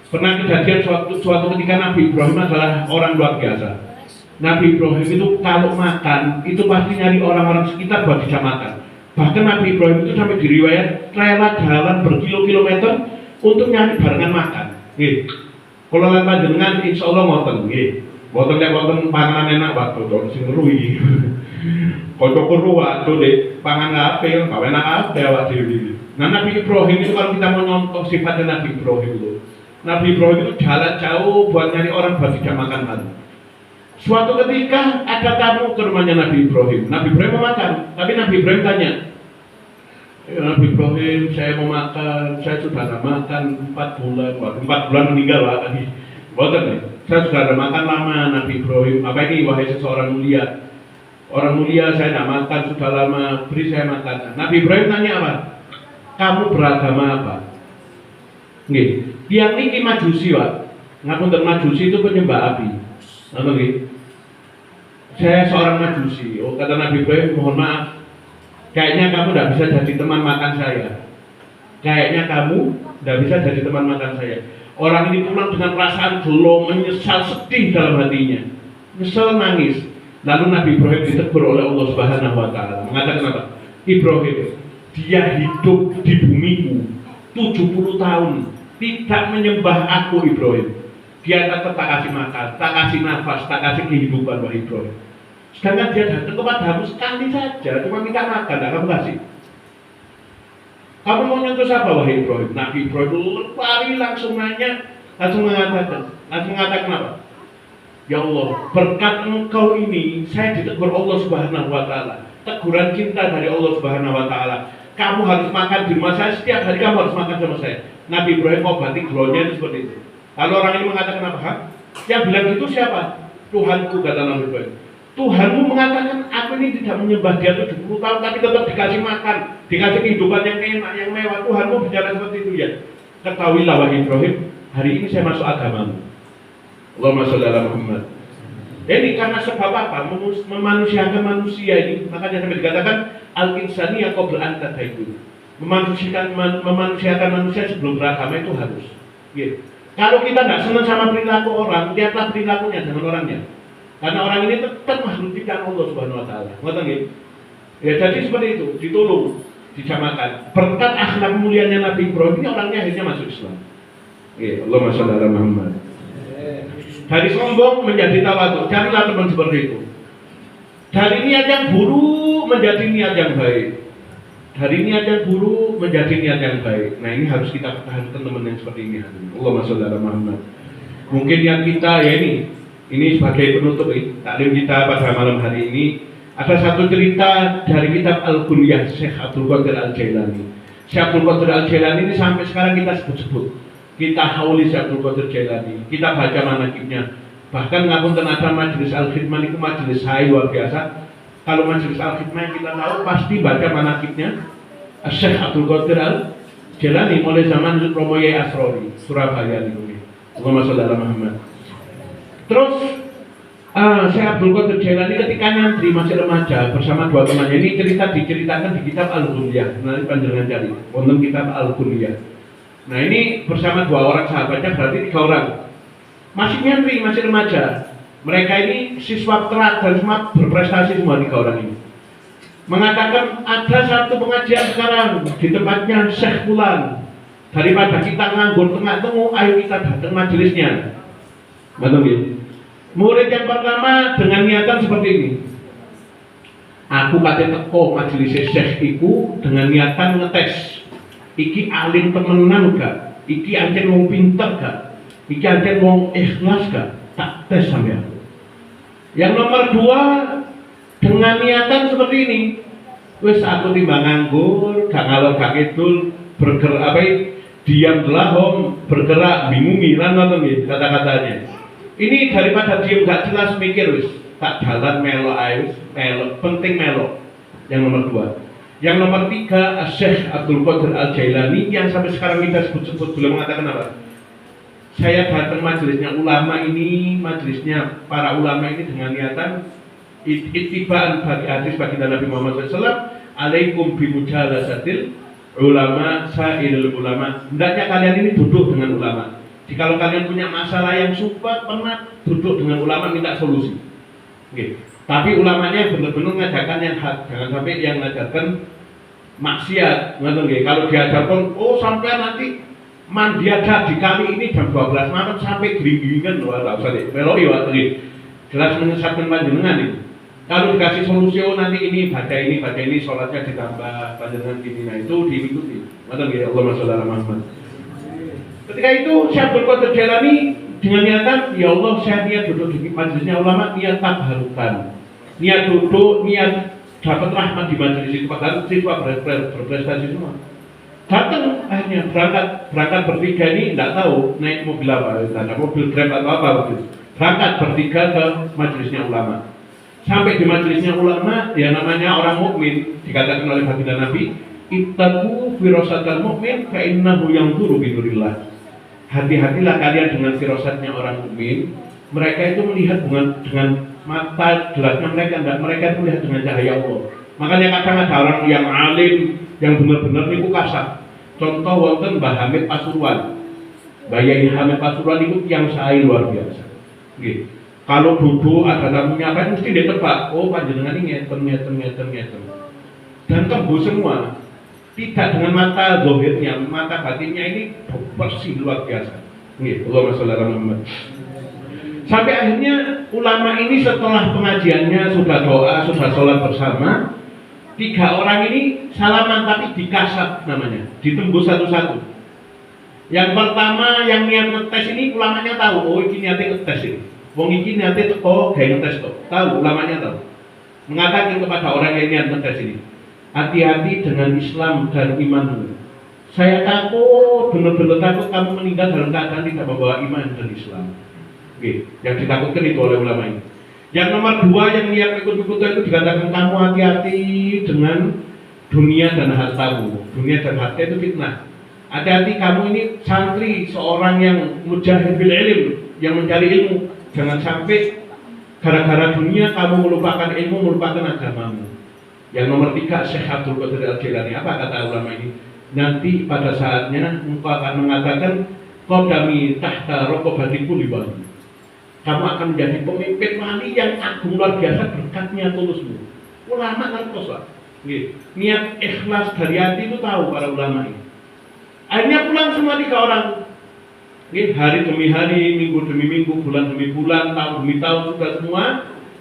Pernah kejadian suatu ketika Nabi Ibrahim adalah orang luar biasa. Nabi Ibrahim itu kalau makan, itu pasti nyari orang-orang sekitar buat bisa makan. Bahkan Nabi Ibrahim itu sampai diriwayat rela jalan berkilo-kilometer untuk nyari barengan makan. Kalau lan panjenengan insyaallah ngoten nggih. Mboten nek wonten panganan enak waktu to sing weruh iki. Kanca karo waktu dek pangan ape gawe enak ape awak dhewe. Nah Nabi Ibrahim itu kalau kita mau nyontoh sifatnya Nabi Ibrahim itu. Nabi Ibrahim itu jalan jauh buat nyari orang buat tidak makan malam. Suatu ketika ada tamu ke rumahnya Nabi Ibrahim. Nabi Ibrahim mau makan, tapi Nabi Ibrahim tanya, Nabi Ibrahim, saya mau makan, saya sudah ada makan 4 bulan, 4 bulan meninggal lah tadi. Boten nih, saya sudah ada makan lama Nabi Ibrahim. Apa ini wahai seseorang mulia? Orang mulia saya tidak makan sudah lama, beri saya makan. Nabi Ibrahim tanya apa? Kamu beragama apa? Nggih, tiang niki Majusi, Pak. Ngapunten Majusi itu penyembah api. Nggih. Saya seorang Majusi. Oh, kata Nabi Ibrahim, mohon maaf. Kayaknya kamu tidak bisa jadi teman makan saya. Kayaknya kamu tidak bisa jadi teman makan saya. Orang ini pulang dengan perasaan gelo, menyesal, sedih dalam hatinya. Nyesal, nangis. Lalu Nabi Ibrahim ditegur oleh Allah Subhanahu wa taala. Mengatakan apa? Ibrahim, dia hidup di bumiku 70 tahun, tidak menyembah aku Ibrahim. Dia tetap tak kasih makan, tak kasih nafas, tak kasih kehidupan wahai Ibrahim. Sedangkan dia datang kepadamu sekali saja, cuma minta makan, tak kamu kasih. Kamu mau nyentuh siapa wahai Ibrahim? Nabi Ibrahim lari langsung mengatakan apa? Ya Allah, berkat engkau ini saya ditegur Allah Subhanahu wa taala. Teguran cinta dari Allah Subhanahu wa taala. Kamu harus makan di rumah saya, setiap hari kamu harus makan sama saya. Nabi Ibrahim obati gelonya itu seperti itu. Lalu orang ini mengatakan apa? Yang bilang itu siapa? Tuhanku, kata Nabi Ibrahim. Tuhanmu mengatakan aku ini tidak menyembah dia 70 tahun tapi tetap dikasih makan, dikasih kehidupan yang enak, yang mewah. Tuhanmu bicara seperti itu ya. Ketahuilah wahai Ibrahim, hari ini saya masuk agamamu. Allahumma sholli ala Muhammad. Ini karena sebab apa? Memanusiakan manusia ini, makanya sampai dikatakan al-insani yang qabla an tadayun. Memanusiakan manusia sebelum beragama itu harus. Gitu. Kalau kita tidak senang sama perilaku orang, lihatlah perilakunya dengan orangnya. Karena orang ini tetap makhluk ciptaan Allah Subhanahu wa taala. Ngerti nggih? Ya jadi seperti itu, ditolong, dijamakan. Berkat akhlak mulianya Nabi Ibrahim ini orangnya akhirnya masuk Islam. Nggih, Allahumma sholli ala Muhammad. Dari sombong menjadi tawadhu, carilah teman seperti itu. Dari niat yang buruk menjadi niat yang baik. Dari niat yang buruk menjadi niat yang baik. Nah ini harus kita pertahankan teman yang seperti ini. Allahumma sholli ala Muhammad. Mungkin yang kita ya ini sebagai penutup taklim kita pada malam hari ini. Ada satu cerita dari kitab Al-Kunyah Syekh Abdul Qadir Al-Jailani. Syekh Abdul Qadir Al-Jailani ini sampai sekarang kita sebut-sebut. Kita hauli Syekh Abdul Qadir Jailani, kita baca manaqibnya. Bahkan ngapunten ada majelis Al-Khidmah itu majelis saya luar biasa. Kalau majelis Al-Khidmah yang kita tahu pasti baca manaqibnya Syekh Abdul Qadir Al-Jailani mulai zaman Romo Yai Asrori, Surabaya ini. Allahumma sholli ala Muhammad. Terus Syekh Abdul Qadir Jailani ketika nyantri masih remaja bersama dua temannya, ini diceritakan di kitab Al-Kunyah. Nanti panjenengan cari, wonten kitab Al-Kunyah. Nah ini bersama dua orang sahabatnya berarti 3 orang. Masih nyantri, masih remaja. Mereka ini siswa terat dan semua berprestasi semua 3 orang ini. Mengatakan ada satu pengajian sekarang di tempatnya Syekh Fulan. Daripada kita nganggur tengah-tengah, ayo kita datang majelisnya. Betul ya? Murid yang pertama dengan niatan seperti ini. Aku kate teko majelis Syekh iku dengan niatan ngetes. Iki alim temenan gak? Iki ancen wong pinter gak? Iki ancen wong ikhlas gak? Tak tes sampai aku. Yang nomor 2 dengan niatan seperti ini. Wes aku timbang nganggur, gak ngalor gak kidul, bergerak diam delahom, bergerak bingungi lan ngoten nggih kata-katanya. Ini daripada diam gak jelas mikir wis, tak jalan melo ae wis, melo penting melo. Yang nomor 2. Yang nomor 3, Syekh Abdul Qadir Al-Jailani yang sampai sekarang kita sebut-sebut beliau mengatakan apa? Saya datang majelisnya ulama ini, majelisnya para ulama ini dengan niatan ittiba'an bagi hadis bagi Nabi Muhammad SAW. Alaikum bimujalasatil ulama sa'ilul ulama. Hendaknya kalian ini duduk dengan ulama. Jika kalian punya masalah yang super pernah duduk dengan ulama minta solusi. Okay. Tapi ulamanya benar-benar ngajarkan yang hak, jangan sampai yang ngajarkan maksiat. Kalau diajarkan, oh sampai nanti Mandiada di kali ini jam 12 malam sampai gering-geringan loh, tak usah deh. Melo ya jelas menyesatkan panjenengan itu. Kalau dikasih solusi, oh nanti ini, sholatnya ditambah panjenengan gini, nah itu diikuti. Maka ya Allah Masallah Muhammad. Ketika itu saya Abdul Jailani dengan niatan, ya Allah saya niat duduk di majelisnya ulama, niat tabarukan, niat duduk, niat dapat rahmat di majelis itu. Padahal siswa berprestasi semua. Datang akhirnya berangkat bertiga ini tidak tahu naik mobil apa, ada mobil Grab atau apa begitu. Berangkat bertiga ke majelisnya ulama. Sampai di majelisnya ulama, ya namanya orang mukmin dikatakan oleh baginda Nabi, ittaqu firasatal mu'min fa innahu yanzuru bi nurillah. Hati-hatilah kalian dengan firasatnya orang mukmin. Mereka itu melihat dengan mata jelasnya mereka itu melihat dengan cahaya Allah. Makanya kadang ada orang yang alim, yang benar-benar itu kasar. Contoh wonten Mbah Hamid Pasuruan. Mbah Yai Hamid Pasuruan itu yang saya luar biasa. Gitu. Kalau duduk ada tamunya apa mesti dia tebak. Oh panjenengan ini ngeten. Dan tembus semua. Tidak dengan mata zahirnya, mata batinnya ini bersih luar biasa. Gitu. Allahumma sholli ala Muhammad. Sampai akhirnya ulama ini setelah pengajiannya sudah doa, sudah sholat bersama. 3 orang ini salaman tapi dikasat namanya, ditembus satu-satu. Yang pertama yang niat ngetes ini ulamanya tahu, oh ini niatnya ngetes ini. Wong ini niatnya teko gaya ngetes kok. Tahu, ulamanya tahu. Mengatakan kepada orang yang niat ngetes ini, hati-hati dengan Islam dan imanmu. Saya takut, benar-benar takut kamu meninggal dalam keadaan tidak membawa iman dan Islam. Oke, yang ditakutkan itu oleh ulama ini. Yang nomor 2 yang niat ikut-ikutan itu dikatakan kamu hati-hati dengan dunia dan hartamu. Dunia dan harta itu fitnah. Hati-hati kamu ini santri, seorang yang mujahid bil ilm, yang mencari ilmu. Jangan sampai gara-gara dunia kamu melupakan ilmu, melupakan agamamu. Yang nomor 3 Syekh Abdul Qadir Al-Jailani, apa kata ulama ini? Nanti pada saatnya engkau akan mengatakan qadami tahta raqabati kulli wali. Kamu akan menjadi pemimpin wali yang agung luar biasa berkatnya tulusmu. Ulama kan kosong. Niat ikhlas dari hati itu tahu para ulama ini. Akhirnya pulang semua 3 orang. Hari demi hari, minggu demi minggu, bulan demi bulan, tahun demi tahun sudah semua.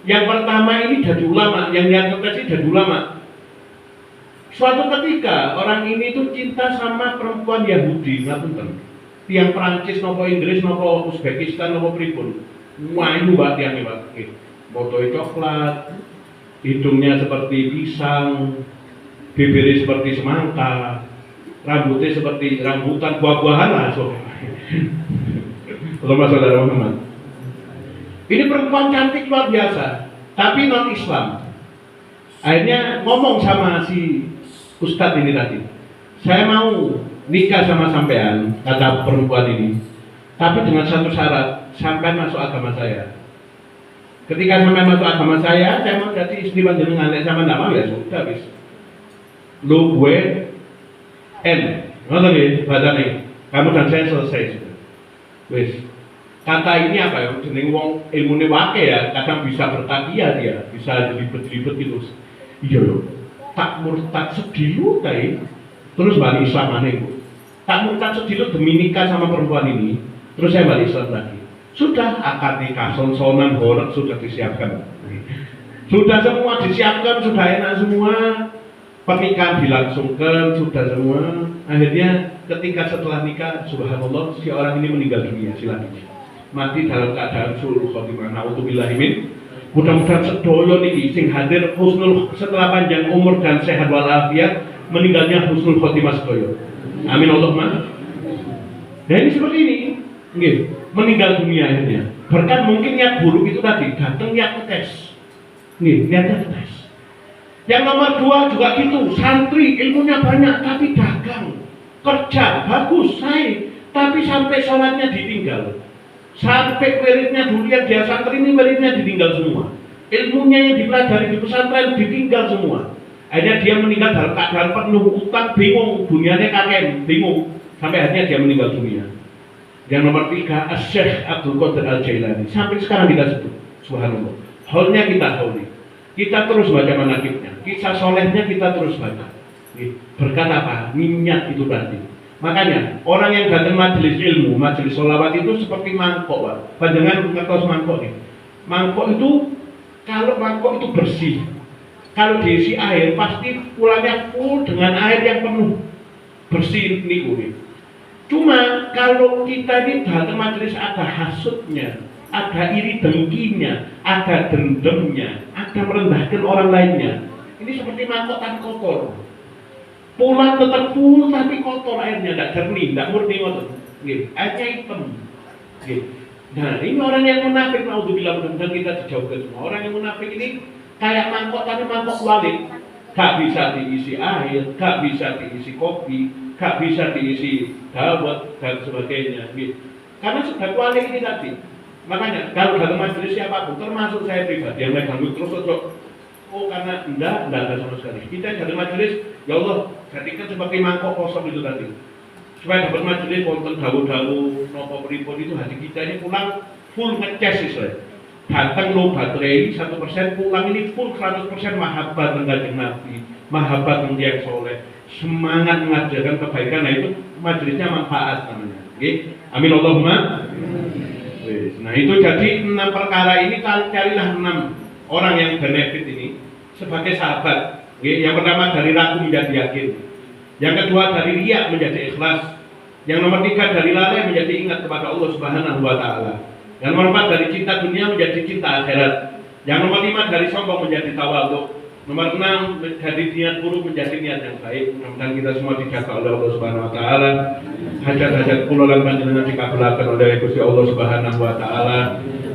Yang pertama ini jadi ulama, yang niat ngetes ini jadi ulama. Suatu ketika orang ini tuh cinta sama perempuan Yahudi, ngapunten. Tiang Perancis, nopo Inggris, nopo Uzbekistan, nopo pripun. Wah itu mbak tiangnya mbak, botol coklat, hidungnya seperti pisang, bibirnya seperti semangka, rambutnya seperti rambutan buah-buahan lah. Allahumma sholli ala Muhammad. Ini perempuan cantik luar biasa, tapi non Islam. Akhirnya ngomong sama si Ustadz ini tadi, saya mau nikah sama sampean, kata perempuan ini. Tapi dengan satu syarat, sampai masuk agama saya. Ketika sampai masuk agama saya mau jadi istri panjenengan. Sama nama ya sudah bis. Lu gue N, ngerti nih bacanya. Kamu dan saya selesai sudah. Wis. Kata ini apa ya? Jeneng wong ilmune wake ya. Kadang bisa bertakia dia, bisa dilibet-libet gitu. Iya loh. Tak murtad sedilu kayak. Terus balik Islam aneh. Tak murtad sedilu demi nikah sama perempuan ini. Terus saya balik Islam lagi. Sudah akad nikah, sonsonan, horek sudah disiapkan. Sudah semua disiapkan, sudah enak semua. Pernikahan dilangsungkan, sudah semua. Akhirnya ketika setelah nikah, subhanallah, si orang ini meninggal dunia, silakan. Mati dalam keadaan sulh khotimah. Na'udzubillahi min. Mudah-mudahan sedoyo niki sing hadir husnul setelah panjang umur dan sehat walafiat, meninggalnya husnul khotimah sedoyo. Amin Allahumma. Nah ini seperti ini. Nggih, meninggal dunia akhirnya. Bahkan mungkin niat buruk itu tadi, datang niat ngetes. Nggih, niatnya ngetes. Yang nomor 2 juga gitu, santri ilmunya banyak tapi dagang, kerja bagus, saya, tapi sampai sholatnya ditinggal. Sampai wiridnya dulu yang dia santri ini wiridnya ditinggal semua. Ilmunya yang dipelajari di pesantren ditinggal semua. Akhirnya dia meninggal dalam keadaan penuh utang, bingung, dunianya kakek, bingung. Sampai akhirnya dia meninggal dunia. Yang nomor 3, Syekh Abdul Qadir Al-Jailani. Sampai sekarang kita sebut, subhanallah. Holnya kita holi. Kita terus baca manakibnya. Kisah solehnya kita terus baca. Berkat apa? Niat itu tadi. Makanya orang yang datang majelis ilmu, majelis sholawat itu seperti mangkok, Pak. Panjenengan ngertos mangkok nih. Mangkok itu kalau mangkok itu bersih, kalau diisi air pasti pulangnya full dengan air yang penuh, bersih nih. Cuma kalau kita ini datang majelis ada hasutnya, ada iri dengkinya, ada dendamnya, ada merendahkan orang lainnya. Ini seperti mangkok tapi kotor. Pulang tetap full tapi kotor airnya, tidak jernih, tidak murni kotor. Airnya hitam. Nah ini orang yang munafik, naudzubillah, mudah-mudahan kita dijauhkan semua. Orang yang munafik ini kayak mangkok tapi mangkok balik. Gak bisa diisi air, gak bisa diisi kopi, gak bisa diisi dawet dan sebagainya. Karena sudah kuali ini tadi. Makanya kalau dalam majelis siapapun, termasuk saya pribadi yang megang terus karena enggak ada sama sekali. Kita dalam majelis, ya Allah, jadikan seperti mangkok kosong itu tadi. Supaya dapat majelis konten dawu-dawu, nopo pripun itu hati kita ini pulang full ngecas Israel. Datang lo baterai 1%, pulang ini full 100% mahabbat dengan Nabi, mahabbat yang soleh, semangat mengajarkan kebaikan. Nah itu majelisnya manfaat namanya. Amin Allahumma. Nah itu jadi 6 perkara ini, carilah 6 orang yang benefit ini sebagai sahabat. Yang pertama dari ragu menjadi yakin. Yang kedua dari riya menjadi ikhlas. Yang nomor 3 dari lalai menjadi ingat kepada Allah Subhanahu wa Ta'ala. Yang nomor 4 dari cinta dunia menjadi cinta akhirat. Yang nomor 5 dari sombong menjadi tawadhu. Nomor 6 dari niat buruk menjadi niat yang baik. Mudah-mudahan kita semua dijaga oleh Allah Subhanahu wa Ta'ala. Hajat-hajat kula lan panjenengan dikabulkan oleh Gusti Allah Subhanahu wa Ta'ala.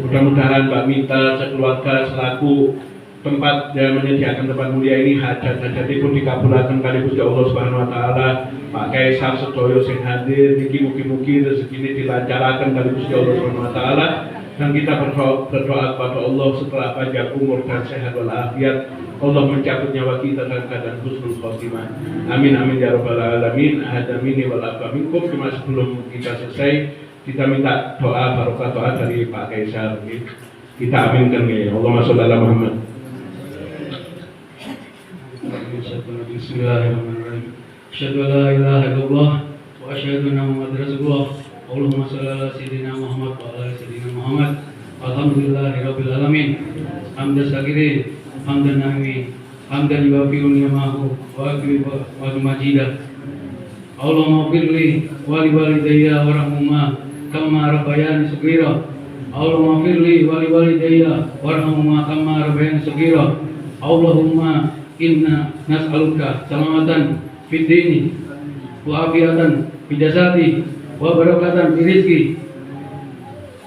Mudah-mudahan Mbak Mita sekeluarga selaku tempat yang menyediakan tempat mulia ini hajat-hajat pun dikabulkan kali Gusti Allah Subhanahu wa Ta'ala. Pak Kaisar sedoyo sing hadir niki mugi-mugi rezekine dilancarkan kali Gusti Allah Subhanahu wa Ta'ala. Dan kita berdoa kepada Allah setelah panjang umur dan sehat walafiat, Allah mencabut nyawa kita dalam keadaan husnul khotimah. Amin amin ya rabbal alamin. Hadamini wal afa minkum. Cuma sebelum kita selesai, kita minta doa barokah doa dari Pak Kaisar. Kita aminkan ya. Allahumma sholli ala Muhammad. Bismillahirrahmanirrahim. Asyhadu an la ilaha illallah wa asyhadu anna Muhammadar Rasulullah. Allahumma shalli ala sayyidina Muhammad wa ala sayyidina Muhammad. Alhamdulillahirabbil alamin. Hamdan syakirin, hamdan na'imi, hamdan yuwafi'u ni'amahu wa yukafi'u wa majidah. Allahumma firli wa li walidayya warhamhuma kama rabbayani shaghira. Allahumma firli wa li walidayya warhamhuma kama rabbayani shaghira. Allahumma inna nas'aluka salamatan fid dini wa afiatan fid jasadi wa barakatan fil rizqi.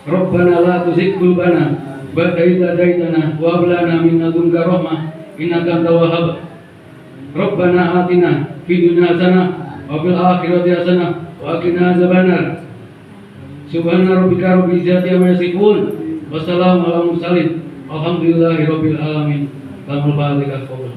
Rabbana la tuzigh qulubana ba'da idh hadaitana wa hab lana min ladunka rahmah innaka antal wahhab. Rabbana atina fid dunya hasanah wa fil akhirati hasanah wa qina adzabannar. Subhana rabbika rabbil izzati amma yasifun wa salamun alal mursalin walhamdulillahi rabbil alamin. Alhamdulillah.